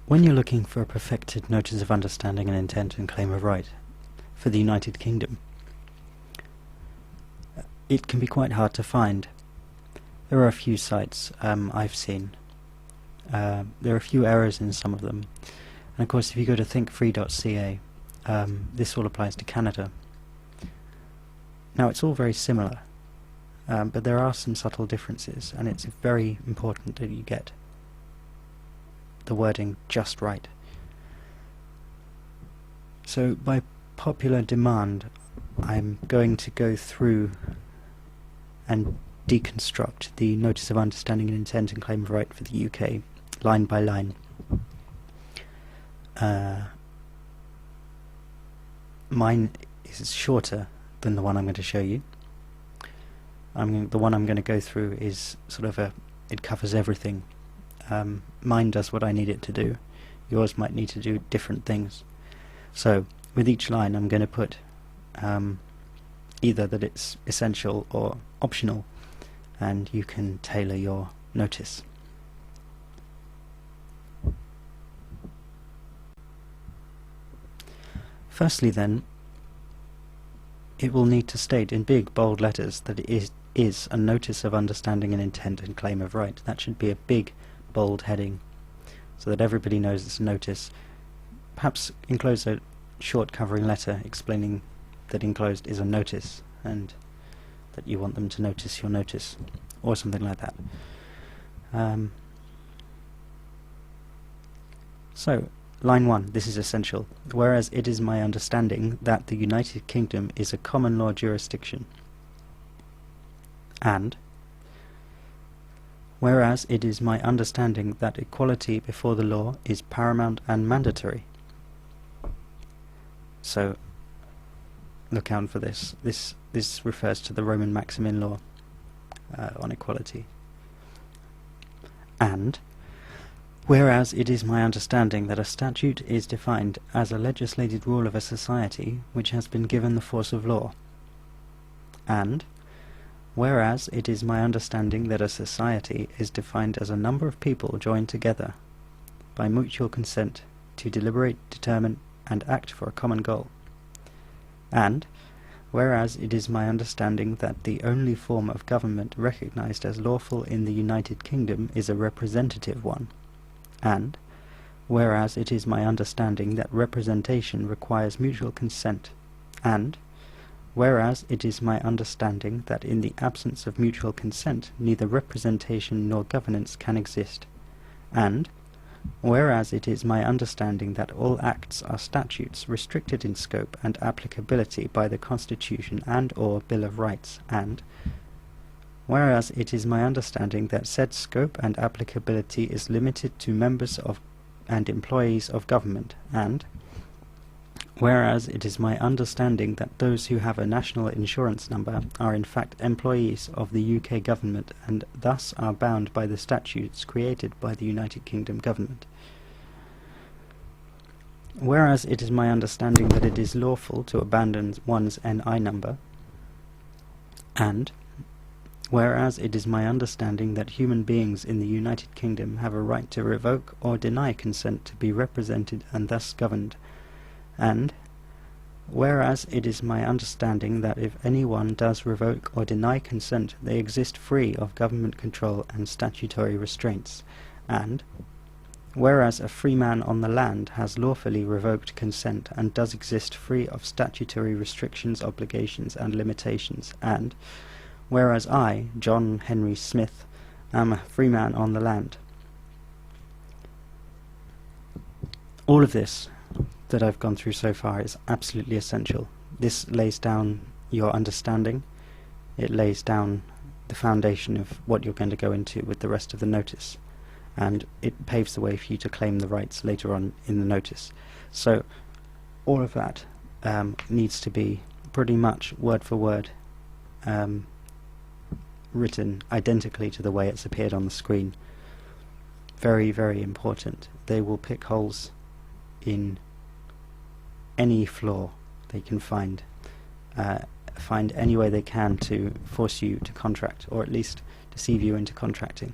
When you're looking for a perfected notice of understanding and intent and claim of right for the United Kingdom, it can be quite hard to find. There are a few sites I've seen. There are a few errors in some of them. And of course, if you go to thinkfree.ca, this all applies to Canada. Now, it's all very similar, but there are some subtle differences, and it's very important that you get the wording just right. So, by popular demand, I'm going to go through and deconstruct the Notice of Understanding and Intent and Claim of Right for the UK, line by line. Mine is shorter than the one I'm going to show you. The one I'm going to go through is sort of it covers everything. Mine does what I need it to do. Yours might need to do different things. So, with each line I'm going to put either that it's essential or optional, and you can tailor your notice. Firstly then, it will need to state in big bold letters that it is a notice of understanding and intent and claim of right. That should be a big bold heading so that everybody knows it's a notice. Perhaps enclose a short covering letter explaining that enclosed is a notice and that you want them to notice your notice, or something like that. So, line 1, this is essential. Whereas it is my understanding that the United Kingdom is a common law jurisdiction. And whereas it is my understanding that equality before the law is paramount and mandatory. So, look out for this. This refers to the Roman maxim in law on equality. And whereas it is my understanding that a statute is defined as a legislated rule of a society which has been given the force of law. And whereas it is my understanding that a society is defined as a number of people joined together by mutual consent to deliberate, determine, and act for a common goal. And whereas it is my understanding that the only form of government recognized as lawful in the United Kingdom is a representative one. And whereas it is my understanding that representation requires mutual consent. And whereas it is my understanding that in the absence of mutual consent neither representation nor governance can exist. And whereas it is my understanding that all acts are statutes restricted in scope and applicability by the Constitution and or Bill of Rights. And whereas it is my understanding that said scope and applicability is limited to members of and employees of government. And whereas it is my understanding that those who have a national insurance number are in fact employees of the UK government and thus are bound by the statutes created by the United Kingdom government. Whereas it is my understanding that it is lawful to abandon one's NI number. And whereas it is my understanding that human beings in the United Kingdom have a right to revoke or deny consent to be represented and thus governed. And whereas it is my understanding that if anyone does revoke or deny consent, they exist free of government control and statutory restraints. And whereas a free man on the land has lawfully revoked consent and does exist free of statutory restrictions, obligations, and limitations. And whereas I, John Henry Smith, am a free man on the land. All of this that I've gone through so far is absolutely essential. This lays down your understanding. It lays down the foundation of what you're going to go into with the rest of the notice, and it paves the way for you to claim the rights later on in the notice. So all of that needs to be pretty much word for word written identically to the way it's appeared on the screen. Very, very important. They will pick holes in any flaw they can find any way they can to force you to contract, or at least deceive you into contracting.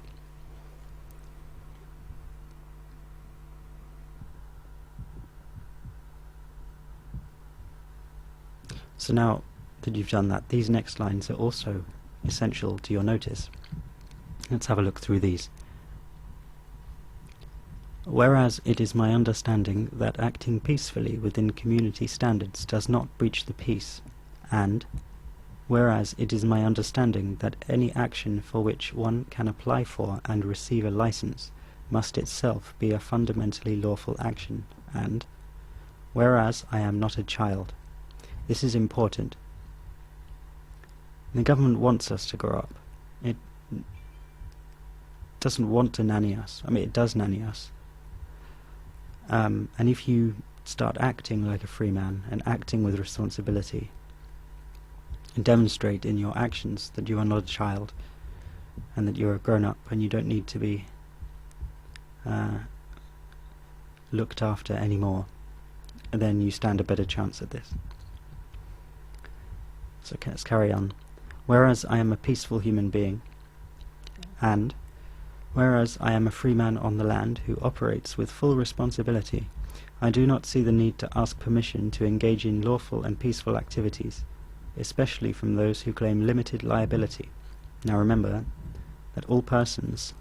So now that you've done that, these next lines are also essential to your notice. Let's have a look through these. Whereas it is my understanding that acting peacefully within community standards does not breach the peace, and whereas it is my understanding that any action for which one can apply for and receive a license must itself be a fundamentally lawful action, and whereas I am not a child. This is important. The government wants us to grow up. It doesn't want to nanny us. I mean, it does nanny us. And if you start acting like a free man and acting with responsibility, and demonstrate in your actions that you are not a child and that you're a grown-up and you don't need to be looked after anymore, then you stand a better chance at this. So let's carry on. Whereas I am a peaceful human being, and whereas I am a free man on the land who operates with full responsibility, I do not see the need to ask permission to engage in lawful and peaceful activities, especially from those who claim limited liability. Now remember that all persons,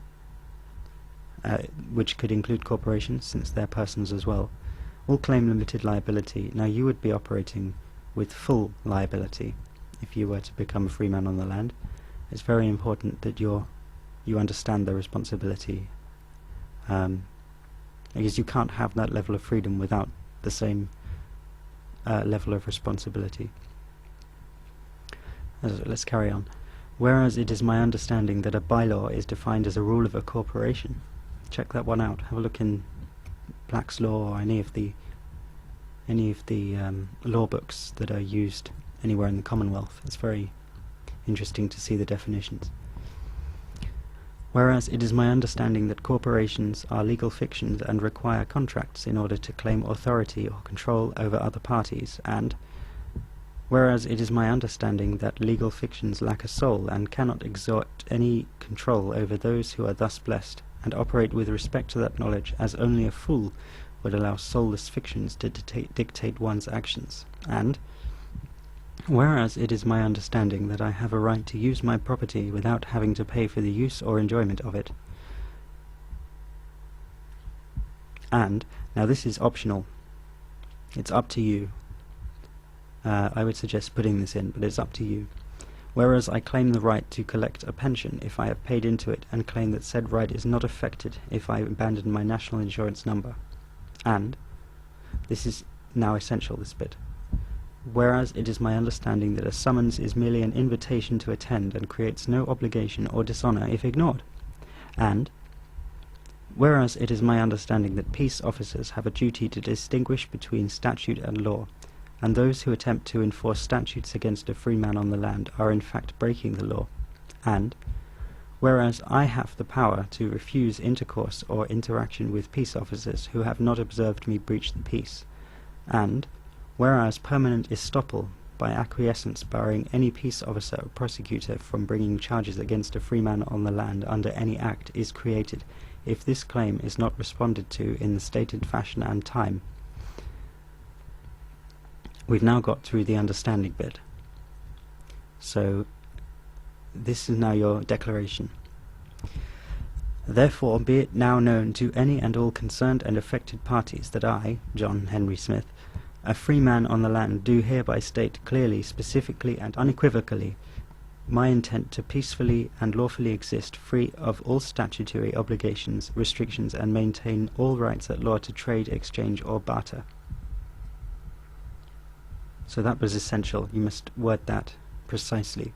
which could include corporations since they're persons as well, all claim limited liability. Now you would be operating with full liability if you were to become a free man on the land. It's very important that you understand the responsibility, because you can't have that level of freedom without the same level of responsibility. Let's carry on. Whereas it is my understanding that a bylaw is defined as a rule of a corporation. Check that one out. Have a look in Black's Law or any of the law books that are used anywhere in the Commonwealth. It's very interesting to see the definitions. Whereas it is my understanding that corporations are legal fictions and require contracts in order to claim authority or control over other parties, and whereas it is my understanding that legal fictions lack a soul and cannot exert any control over those who are thus blessed, and operate with respect to that knowledge as only a fool would allow soulless fictions to dictate one's actions, and whereas it is my understanding that I have a right to use my property without having to pay for the use or enjoyment of it. And, now this is optional, it's up to you. I would suggest putting this in, but it's up to you. Whereas I claim the right to collect a pension if I have paid into it, and claim that said right is not affected if I abandon my national insurance number. And, this is now essential, this bit. Whereas it is my understanding that a summons is merely an invitation to attend and creates no obligation or dishonour if ignored. And, whereas it is my understanding that peace officers have a duty to distinguish between statute and law, and those who attempt to enforce statutes against a free man on the land are in fact breaking the law. And, whereas I have the power to refuse intercourse or interaction with peace officers who have not observed me breach the peace, and, whereas permanent estoppel by acquiescence barring any peace officer or prosecutor from bringing charges against a free man on the land under any act is created if this claim is not responded to in the stated fashion and time. We've now got through the understanding bit. So this is now your declaration. Therefore, be it now known to any and all concerned and affected parties that I, John Henry Smith, a free man on the land, do hereby state clearly, specifically and unequivocally my intent to peacefully and lawfully exist free of all statutory obligations, restrictions, and maintain all rights at law to trade, exchange, or barter. So that was essential. You must word that precisely.